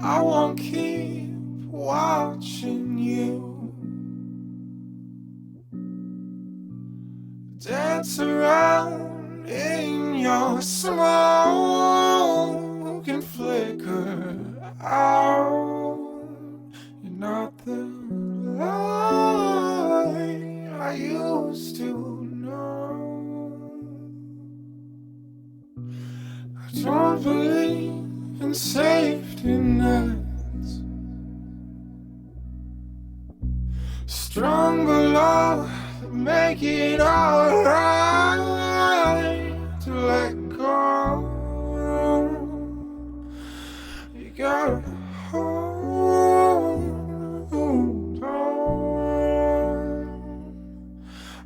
I won't keep watching you dance around in your smoke and flicker out. You're not the light I used to know. I don't believe in safety nets. Stronger love to make it alright. To let go, you gotta hold on.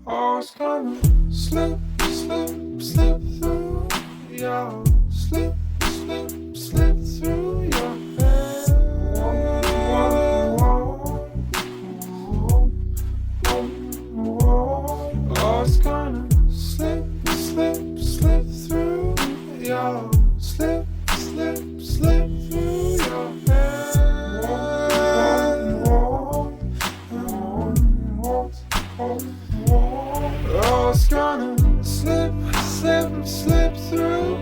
Oh, it's gonna slip, slip, slip through your slip, slip, slip through your head. Oh, it's gonna slip, slip, slip through your slip, slip, slip through your head. Oh, it's gonna slip, slip, slip through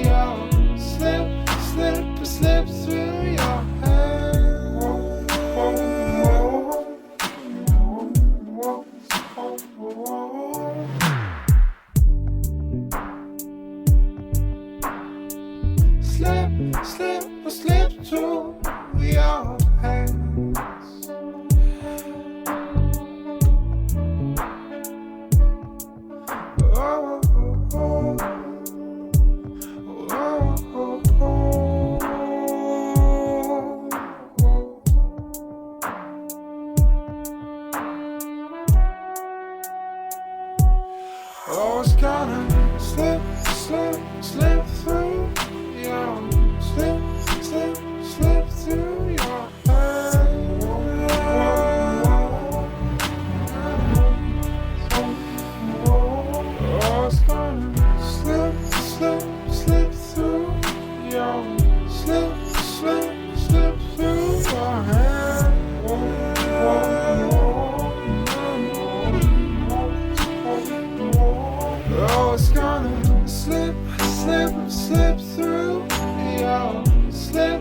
your slip, slip, slip through your head. Slip, slip, slip through your hands. Oh, oh, oh, it's gonna slip, slip, slip through your slip, slip, slip through your hands. Oh, it's gonna slip, slip, slip through your slip, slip, slip through your hands. Oh, it's gonna slip, slip, slip through your slip,